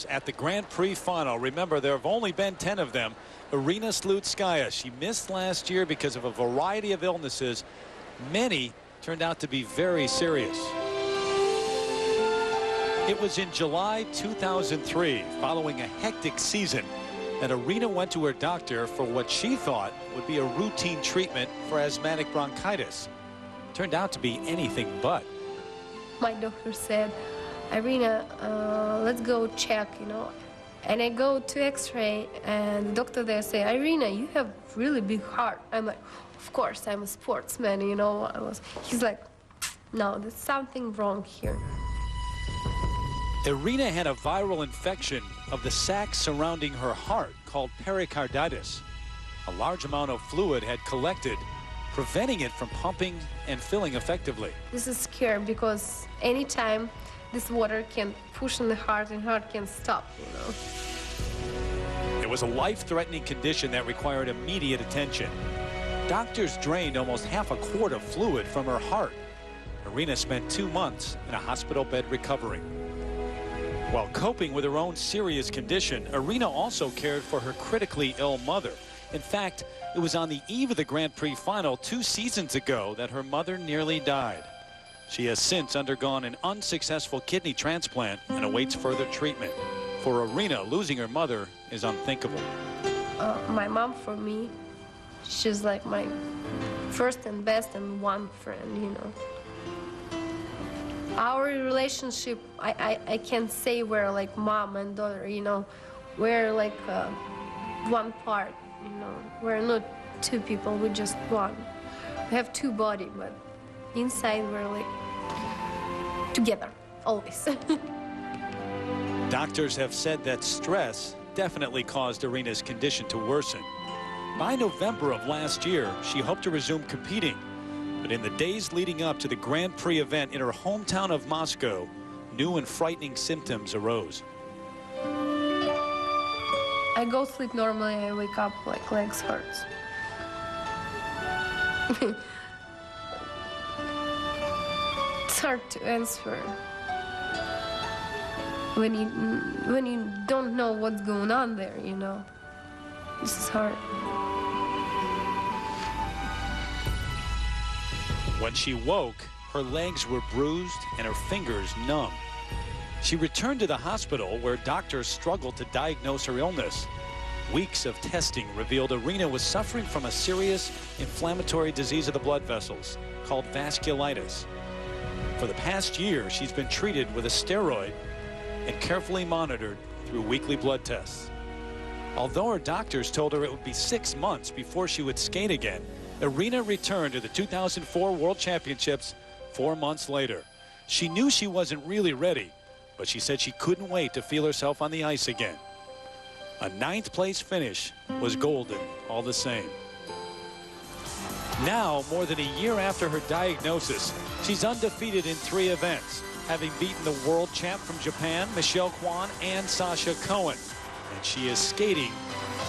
at the Grand Prix final. Remember, there have only been 10 of them. IRINA Slutskaya, she missed last year because of a variety of illnesses. Many turned out to be very serious. It was in July 2003, following a hectic season, that IRINA went to her doctor for what she thought would be a routine treatment for asthmatic bronchitis. Turned out to be anything but. My doctor said, "IRINA, let's go check, you know." And I go to X-ray, and the doctor there say, "IRINA, you have really big heart." I'm like, "Of course, I'm a sportsman, you know." He's like, "No, there's something wrong here." IRINA had a viral infection of the sac surrounding her heart called pericarditis. A large amount of fluid had collected, preventing it from pumping and filling effectively. This is scary because anytime this water can push in the heart and heart can stop, you know. It was a life-threatening condition that required immediate attention. Doctors drained almost half a quart of fluid from her heart. IRINA spent 2 months in a hospital bed recovering. While coping with her own serious condition, IRINA also cared for her critically ill mother. In fact, it was on the eve of the Grand Prix final 2 seasons ago that her mother nearly died. She has since undergone an unsuccessful kidney transplant and awaits further treatment. For IRINA, losing her mother is unthinkable. My mom, for me, she's like my first and best and one friend, you know. Our relationship, I can say we're like mom and daughter, you know. We're like one part, you know. We're not 2 people, we're just one. We have 2 bodies, but inside we're like together, always. Doctors have said that stress definitely caused IRINA's condition to worsen. By November of last year, she hoped to resume competing. But in the days leading up to the Grand Prix event in her hometown of Moscow, new and frightening symptoms arose. I go sleep normally, I wake up like legs hurts. It's hard to answer when you don't know what's going on there, you know. This is hard. When she woke, her legs were bruised and her fingers numb. She returned to the hospital where doctors struggled to diagnose her illness. Weeks of testing revealed IRINA was suffering from a serious inflammatory disease of the blood vessels called vasculitis. For the past year, she's been treated with a steroid and carefully monitored through weekly blood tests. Although her doctors told her it would be 6 months before she would skate again, IRINA returned to the 2004 World Championships 4 months later. She knew she wasn't really ready, but she said she couldn't wait to feel herself on the ice again. A 9th place finish was golden all the same. Now, more than a year after her diagnosis, she's undefeated in 3 events, having beaten the world champ from Japan, Michelle Kwan, and Sasha Cohen. And she is skating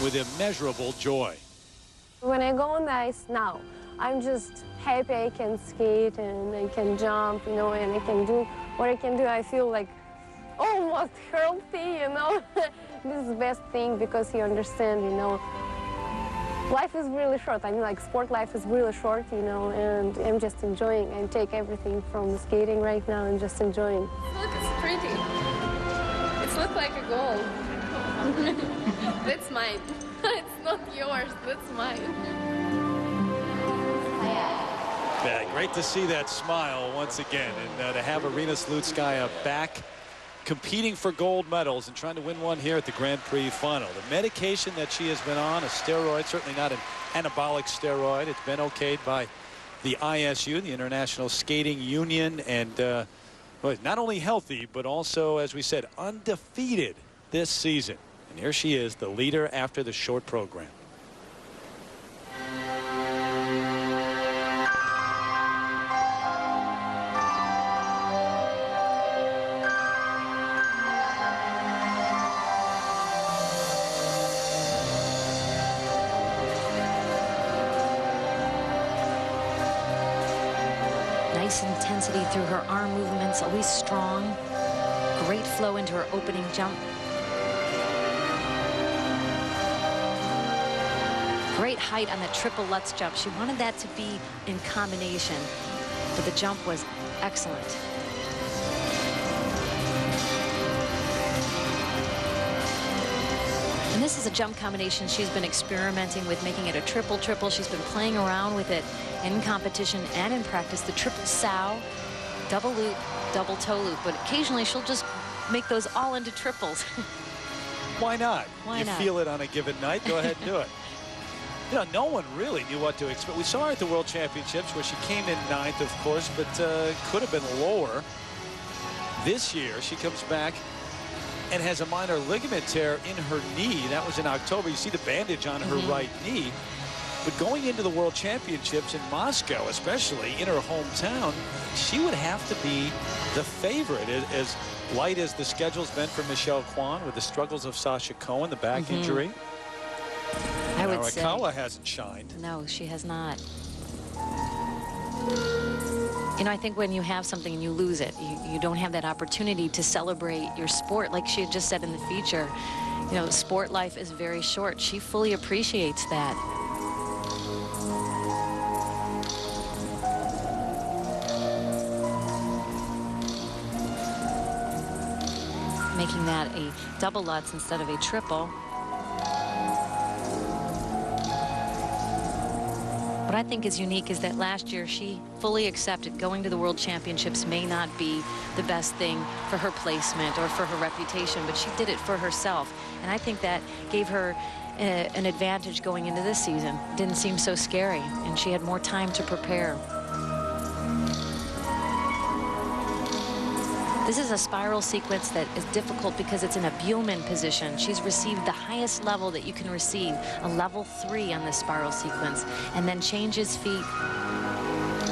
with immeasurable joy. When I go on the ice now, I'm just happy I can skate and I can jump, you know, and I can do what I can do. I feel like almost healthy, you know. This is the best thing because you understand, you know, life is really short. I mean, like, sport life is really short, you know, and I'm just enjoying and take everything from the skating right now and just enjoying. Look, it's pretty. It looks like a gold. That's mine. It's not yours, that's mine. Yeah, great to see that smile once again, and to have IRINA Slutskaya back competing for gold medals and trying to win one here at the Grand Prix final. The medication that she has been on, a steroid, certainly not an anabolic steroid. It's been okayed by the ISU, the International Skating Union, and well, not only healthy, but also, as we said, undefeated this season. And here she is, the leader after the short program. Nice intensity through her arm movements, always strong. Great flow into her opening jump. Great height on the triple Lutz jump. She wanted that to be in combination, but the jump was excellent. And this is a jump combination she's been experimenting with, making it a triple-triple. She's been playing around with it in competition and in practice. The triple sow, double loop, double toe loop, but occasionally she'll just make those all into triples. Why not? Why not? You feel it on a given night, go ahead and do it. You know, no one really knew what to expect. We saw her at the World Championships where she came in 9th, of course, but could have been lower. This year, she comes back and has a minor ligament tear in her knee. That was in October. You see the bandage on her right knee. But going into the World Championships in Moscow, especially in her hometown, she would have to be the favorite. As light as the schedule's been for Michelle Kwan with the struggles of Sasha Cohen, the back injury. I would say Arakawa hasn't shined. No, she has not. You know, I think when you have something and you lose it, you don't have that opportunity to celebrate your sport. Like she had just said in the feature, you know, sport life is very short. She fully appreciates that. Making that a double Lutz instead of a triple. What I think is unique is that last year she fully accepted going to the World Championships may not be the best thing for her placement or for her reputation, but she did it for herself. And I think that gave her an advantage going into this season. It didn't seem so scary, and she had more time to prepare. This is a spiral sequence that is difficult because it's in a Buhlmann position. She's received the highest level that you can receive, a level 3 on this spiral sequence, and then changes feet,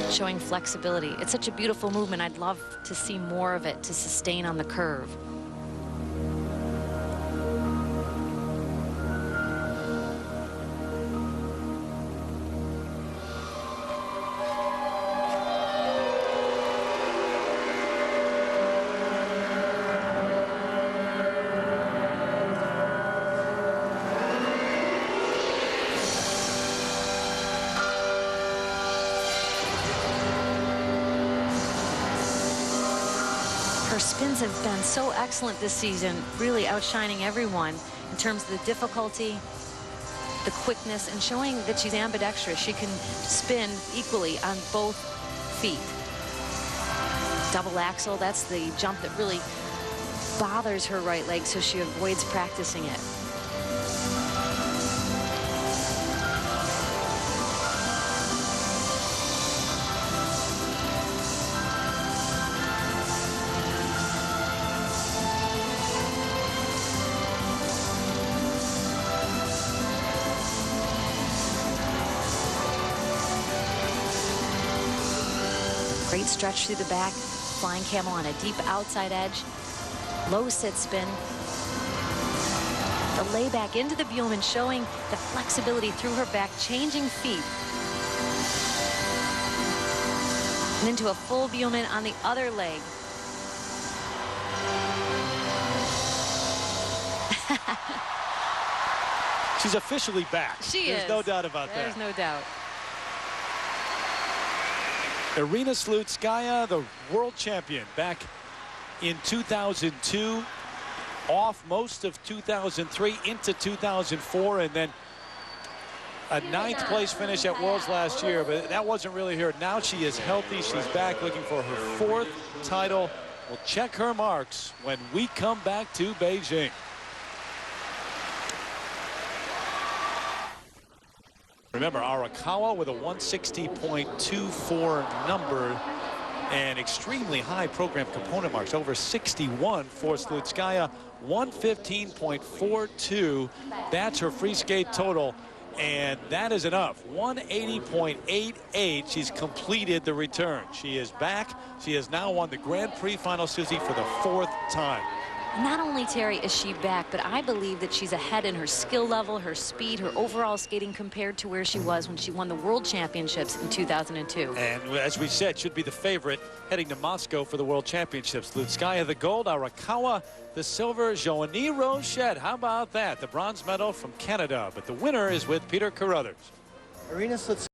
showing flexibility. It's such a beautiful movement. I'd love to see more of it to sustain on the curve. Her spins have been so excellent this season, really outshining everyone in terms of the difficulty, the quickness, and showing that she's ambidextrous. She can spin equally on both feet. Double axel, that's the jump that really bothers her right leg, so she avoids practicing it. Great stretch through the back, flying camel on a deep outside edge, low sit spin. The layback into the Buhlmann, showing the flexibility through her back, changing feet. And into a full Buhlmann on the other leg. She's officially back. She is. There's no doubt about that. There's no doubt. IRINA Slutskaya, the world champion, back in 2002, off most of 2003 into 2004, and then a 9th place finish at Worlds last year, but that wasn't really her. Now she is healthy. She's back looking for her 4th title. We'll check her marks when we come back to Beijing. Remember, Arakawa with a 160.24 number and extremely high program component marks, over 61 for Slutskaya, 115.42. That's her free skate total, and that is enough. 180.88. She's completed the return. She is back. She has now won the Grand Prix final, Susie, for the 4th time. Not only, Terry, is she back, but I believe that she's ahead in her skill level, her speed, her overall skating compared to where she was when she won the World Championships in 2002. And as we said, should be the favorite heading to Moscow for the World Championships. Slutskaya the gold, Arakawa the silver, Joanie Rochette. How about that? The bronze medal from Canada. But the winner is with Peter Carruthers. IRINA Slutskaya.